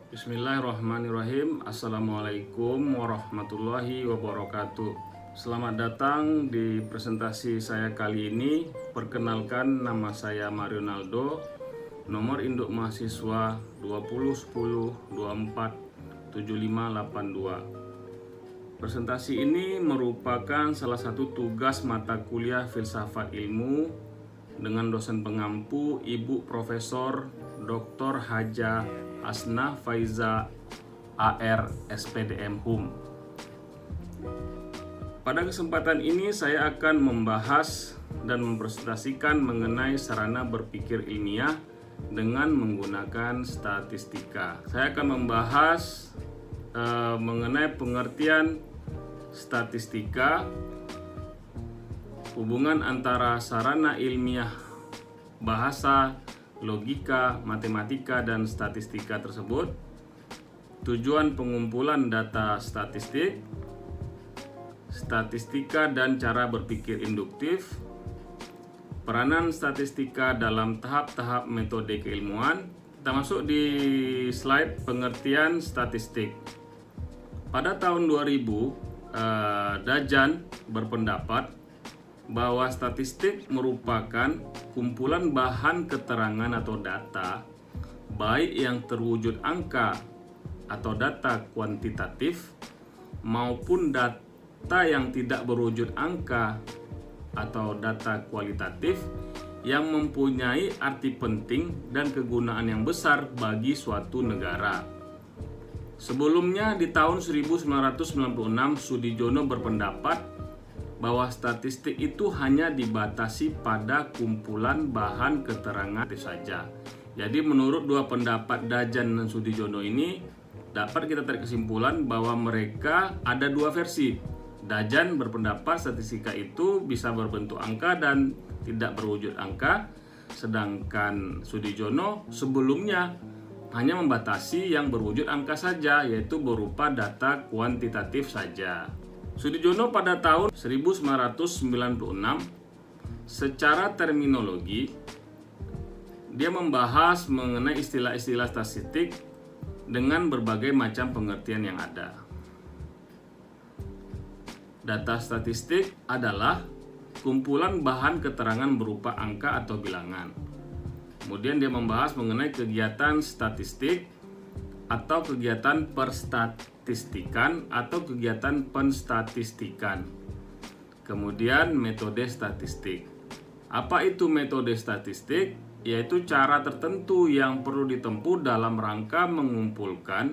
Bismillahirrahmanirrahim. Assalamualaikum warahmatullahi wabarakatuh. Selamat datang di presentasi saya kali ini. Perkenalkan, nama saya Marionaldo. Nomor induk mahasiswa 2010247582. Presentasi ini merupakan salah satu tugas mata kuliah Filsafat Ilmu dengan dosen pengampu Ibu Profesor Dr. Haja Asna Faiza AR SPDM HUM. Pada kesempatan ini saya akan membahas dan mempresentasikan mengenai sarana berpikir ilmiah dengan menggunakan statistika. Saya akan membahas mengenai pengertian statistika, hubungan antara sarana ilmiah, bahasa, logika, matematika, dan statistika tersebut, tujuan pengumpulan data statistik, statistika dan cara berpikir induktif, peranan statistika dalam tahap-tahap metode keilmuan. Kita masuk di slide pengertian statistik. Pada tahun 2000, Dajan berpendapat bahwa statistik merupakan kumpulan bahan keterangan atau data, baik yang terwujud angka atau data kuantitatif maupun data yang tidak berwujud angka atau data kualitatif yang mempunyai arti penting dan kegunaan yang besar bagi suatu negara. Sebelumnya di tahun 1996 Soediojono berpendapat bahwa statistik itu hanya dibatasi pada kumpulan bahan keterangan itu saja. Jadi menurut dua pendapat Dajan dan Soediojono ini dapat kita tarik kesimpulan bahwa mereka ada dua versi. Dajan berpendapat statistika itu bisa berbentuk angka dan tidak berwujud angka, sedangkan Soediojono sebelumnya hanya membatasi yang berwujud angka saja, yaitu berupa data kuantitatif saja. Soediojono pada tahun 1996 secara terminologi dia membahas mengenai istilah-istilah statistik dengan berbagai macam pengertian yang ada. Data statistik adalah kumpulan bahan keterangan berupa angka atau bilangan. Kemudian dia membahas mengenai kegiatan statistik atau kegiatan perstatistikan atau kegiatan penstatistikan. Kemudian metode statistik. Apa itu metode statistik? Yaitu cara tertentu yang perlu ditempuh dalam rangka mengumpulkan,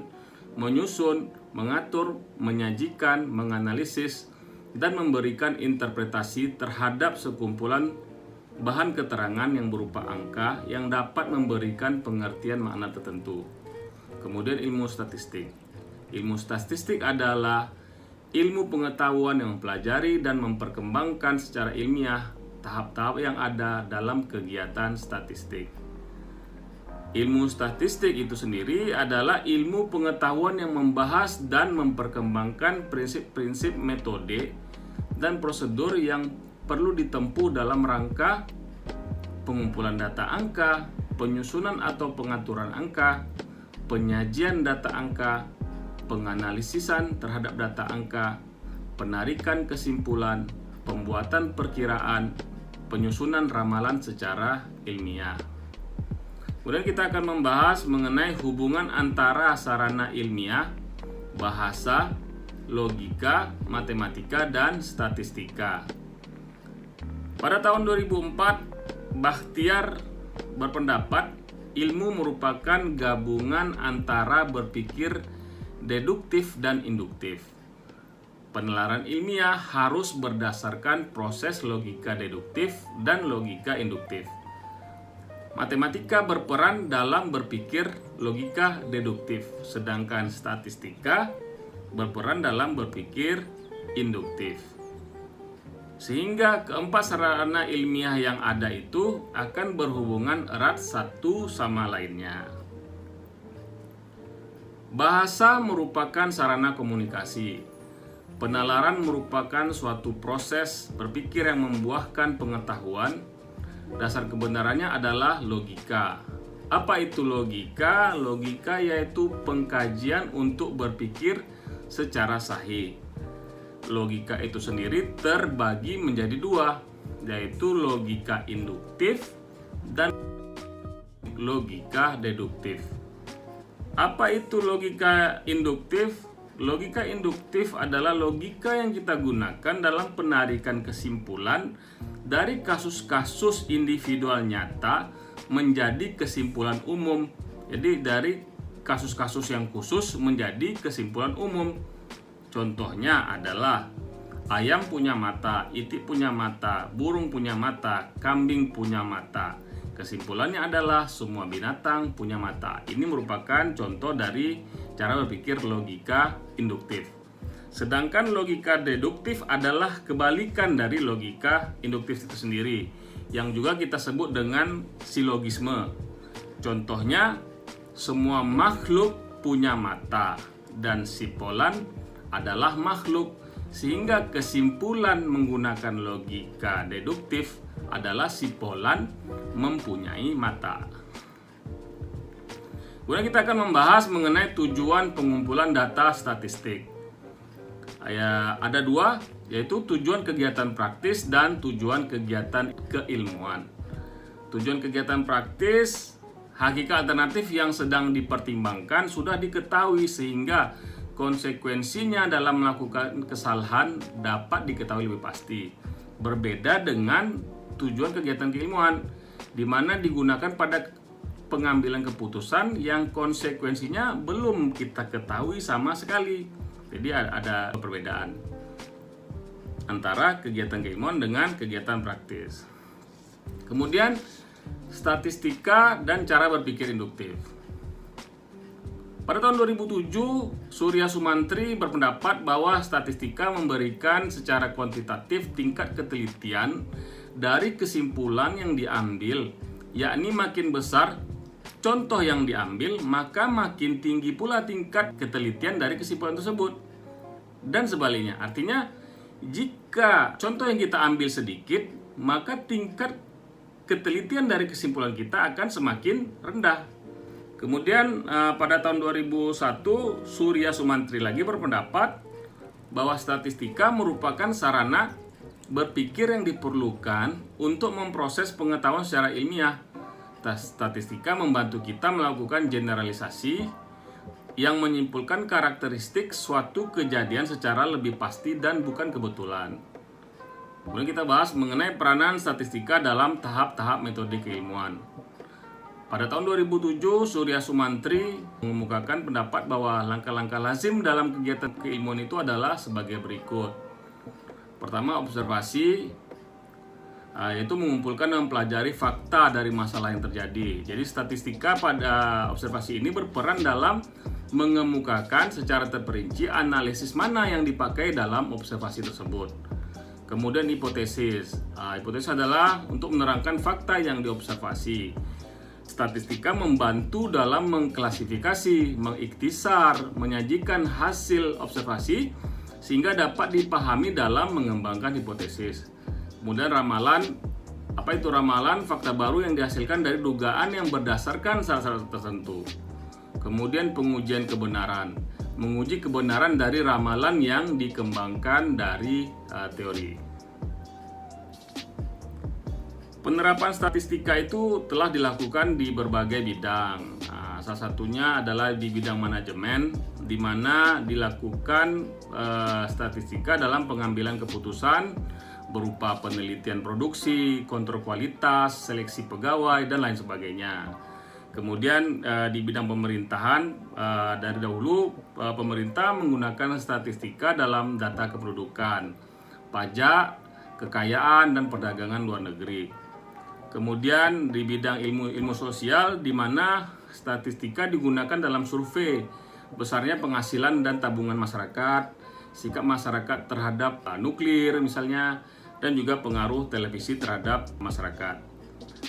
menyusun, mengatur, menyajikan, menganalisis, dan memberikan interpretasi terhadap sekumpulan bahan keterangan yang berupa angka yang dapat memberikan pengertian makna tertentu. Kemudian ilmu statistik. Ilmu statistik adalah ilmu pengetahuan yang mempelajari dan memperkembangkan secara ilmiah tahap-tahap yang ada dalam kegiatan statistik. Ilmu statistik itu sendiri adalah ilmu pengetahuan yang membahas dan memperkembangkan prinsip-prinsip metode dan prosedur yang perlu ditempuh dalam rangka pengumpulan data angka, penyusunan atau pengaturan angka, penyajian data angka, penganalisisan terhadap data angka, penarikan kesimpulan, pembuatan perkiraan, penyusunan ramalan secara ilmiah. Kemudian kita akan membahas mengenai hubungan antara sarana ilmiah, bahasa, logika, matematika, dan statistika. Pada tahun 2004, Bakhtiar berpendapat ilmu merupakan gabungan antara berpikir deduktif dan induktif. Penalaran ilmiah harus berdasarkan proses logika deduktif dan logika induktif. Matematika berperan dalam berpikir logika deduktif, sedangkan statistika berperan dalam berpikir induktif. Sehingga keempat sarana ilmiah yang ada itu akan berhubungan erat satu sama lainnya. Bahasa merupakan sarana komunikasi. Penalaran merupakan suatu proses berpikir yang membuahkan pengetahuan. Dasar kebenarannya adalah logika. Apa itu logika? Logika yaitu pengkajian untuk berpikir secara sahih. Logika itu sendiri terbagi menjadi dua, yaitu logika induktif dan logika deduktif. Apa itu logika induktif? Logika induktif adalah logika yang kita gunakan dalam penarikan kesimpulan dari kasus-kasus individual nyata menjadi kesimpulan umum. Jadi dari kasus-kasus yang khusus menjadi kesimpulan umum. Contohnya adalah ayam punya mata, itik punya mata, burung punya mata, kambing punya mata. Kesimpulannya adalah semua binatang punya mata. Ini merupakan contoh dari cara berpikir logika induktif. Sedangkan logika deduktif adalah kebalikan dari logika induktif itu sendiri, yang juga kita sebut dengan silogisme. Contohnya, semua makhluk punya mata dan sipolan adalah makhluk, sehingga kesimpulan menggunakan logika deduktif adalah sipolan mempunyai mata. Kemudian kita akan membahas mengenai tujuan pengumpulan data statistik. Ada dua, yaitu tujuan kegiatan praktis dan tujuan kegiatan keilmuan. Tujuan kegiatan praktis, hakikat alternatif yang sedang dipertimbangkan sudah diketahui sehingga konsekuensinya dalam melakukan kesalahan dapat diketahui lebih pasti. Berbeda dengan tujuan kegiatan keilmuan, di mana digunakan pada pengambilan keputusan yang konsekuensinya belum kita ketahui sama sekali. Jadi ada perbedaan antara kegiatan keilmuan dengan kegiatan praktis. Kemudian statistika dan cara berpikir induktif. Pada tahun 2007, Surya Sumantri berpendapat bahwa statistika memberikan secara kuantitatif tingkat ketelitian dari kesimpulan yang diambil, yakni makin besar contoh yang diambil, maka makin tinggi pula tingkat ketelitian dari kesimpulan tersebut. Dan sebaliknya, artinya jika contoh yang kita ambil sedikit, maka tingkat ketelitian dari kesimpulan kita akan semakin rendah. Kemudian pada tahun 2001, Surya Sumantri lagi berpendapat bahwa statistika merupakan sarana berpikir yang diperlukan untuk memproses pengetahuan secara ilmiah. Statistika membantu kita melakukan generalisasi yang menyimpulkan karakteristik suatu kejadian secara lebih pasti dan bukan kebetulan. Kemudian kita bahas mengenai peranan statistika dalam tahap-tahap metode keilmuan. Pada tahun 2007, Surya Sumantri mengemukakan pendapat bahwa langkah-langkah lazim dalam kegiatan keilmuan itu adalah sebagai berikut. Pertama, observasi, yaitu mengumpulkan dan mempelajari fakta dari masalah yang terjadi. Jadi statistika pada observasi ini berperan dalam mengemukakan secara terperinci analisis mana yang dipakai dalam observasi tersebut. Kemudian hipotesis. Hipotesis adalah untuk menerangkan fakta yang diobservasi. Statistika membantu dalam mengklasifikasi, mengiktisar, menyajikan hasil observasi sehingga dapat dipahami dalam mengembangkan hipotesis. Kemudian ramalan, apa itu ramalan? Fakta baru yang dihasilkan dari dugaan yang berdasarkan syarat-syarat tertentu. Kemudian pengujian kebenaran, menguji kebenaran dari ramalan yang dikembangkan dari teori. Penerapan statistika itu telah dilakukan di berbagai bidang. Salah satunya adalah di bidang manajemen, di mana dilakukan statistika dalam pengambilan keputusan berupa penelitian produksi, kontrol kualitas, seleksi pegawai, dan lain sebagainya. Kemudian di bidang pemerintahan, dari dahulu pemerintah menggunakan statistika dalam data kependudukan, pajak, kekayaan, dan perdagangan luar negeri. Kemudian di bidang ilmu sosial, di mana statistika digunakan dalam survei besarnya penghasilan dan tabungan masyarakat, sikap masyarakat terhadap nuklir misalnya, dan juga pengaruh televisi terhadap masyarakat.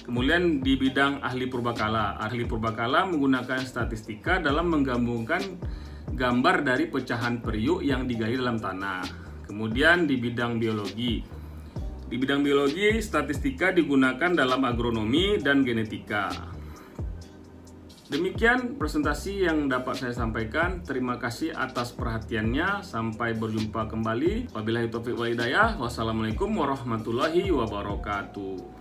Kemudian di bidang ahli purbakala menggunakan statistika dalam menggabungkan gambar dari pecahan periuk yang digali dalam tanah. Kemudian di bidang biologi, statistika digunakan dalam agronomi dan genetika. Demikian presentasi yang dapat saya sampaikan. Terima kasih atas perhatiannya. Sampai berjumpa kembali. Wabillahi taufiq wal hidayah. Wassalamualaikum warahmatullahi wabarakatuh.